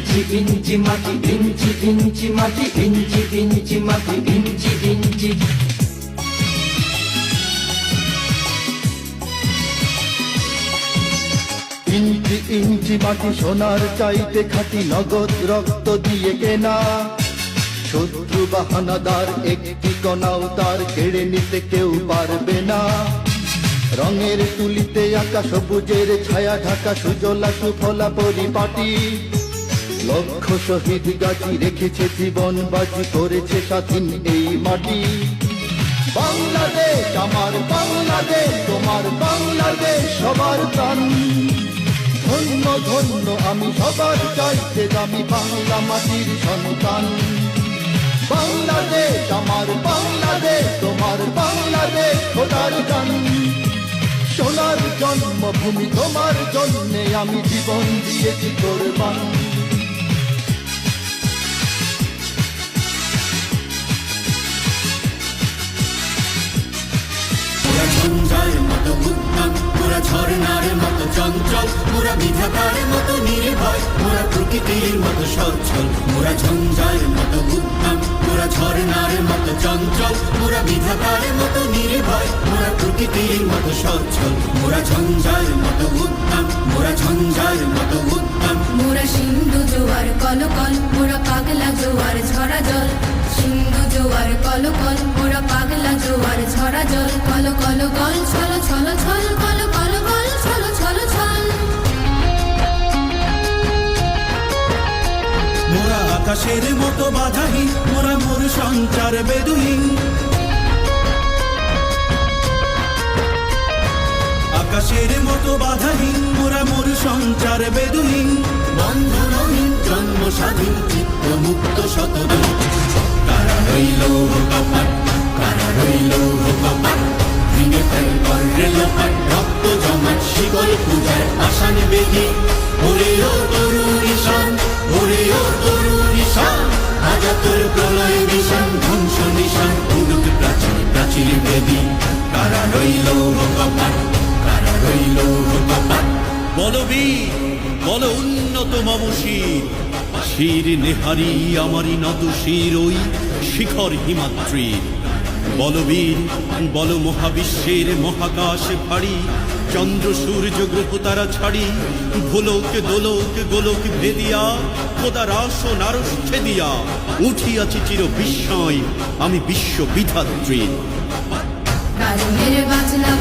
ইঞ্চি ইঞ্চি মাটি, ইঞ্চি ইঞ্চি মাটি, ইঞ্চি ইঞ্চি মাটি, ইঞ্চি ইঞ্চি। ইঞ্চি ইঞ্চি মাটি সোনার চাইতে খাঁটি, নগদ রক্ত দিয়ে কেনা। শত্রু বাহানাদার একটি কণাও তার কেড়ে নিতে কেউ পারবে না। রঙের তুলিতে আঁকা সবুজের ছায়া ঢাকা সুজলা সুফলা পরিপাটি। লক্ষ শহীদ গাজী রেখেছে জীবন বাজি, করেছে স্বাধীন এই মাটি। বাংলাদেশ আমার বাংলাদেশ, তোমার বাংলাদেশ সবার প্রাণ। ধন্য ধন্য আমি সবার চাইতে দামি বাংলা মাটির সন্তান। বাংলাদেশ আমার বাংলাদেশ, তোমার বাংলাদেশ খোদার গান। সোনার জন্মভূমি তোমার জন্যে আমি জীবন দিয়েছি কোরবান। ঝঞ্ঝার মতো উদ্যম, মোরা ঝর্ণার মতো চঞ্চল, মোরা বিধাতার মতো নির্ভয়, মোরা প্রকৃতির মতো সচ্ছল। মোরা ঝঞ্ঝার মতো উদ্যম, মোরা ঝর্ণার মতো চঞ্চল, মোরা বিধাতার মতো নির্ভয়, মোরা প্রকৃতির মতো সচ্ছল। মোরা ঝঞ্ঝার মতো উদ্যম, মোরা ঝঞ্ঝার মতো উদ্যম। মোরা সিন্ধু জোয়ার কলকল, মোরা পাগলা জোয়ার ঝরা জল। সিন্ধু জোয়ার কলকল, মোরা পাগলা জোয়ার ঝরা জল। কল কল গল ছল ছল ছল, কল কল গল ছল ছল ছল। মোরা আকাশের মতো বাধাহীন, মোরা মোর সঞ্চার বেদুহীন। আকাশের মতো বাধাহীন, মোরা মোর সঞ্চার বেদুহীন। বন্ধনহীন জন্ম স্বাধীন, চিত্ত মুক্ত শতদিন। কারা রইল কপাট, কারা রইল কপাট, ভেঙে ফেল করে লোপাট। রক্ত জমাট শিকল পূজার আসান বেদি, ওরে ও তরুণ ঈশান, ওরে ও তরুণ ঈশান। আজাতর প্রলয় বিষান, ধ্বংস নিশান, উলুক প্রাচীর প্রাচীর বেদি। কারা রইল কপাট, কারা রইল কপাট। বলবীর বল উন্নত মম শির, শির নেহারি আমারি নত শির ওই শিখর হিমাদ্রির। বলবীর বল মহাবিশ্বের মহাকাশ ভারী, চন্দ্র সূর্য গ্রহ তারা ছাড়ি। ভোলক দোলক গোলক ভেদিয়া, খোদার আসন আরশ ছেদিয়া। উঠিয়াছি চির বিস্ময় আমি বিশ্ব বিধাত্রীর। কারণের বাঁচনা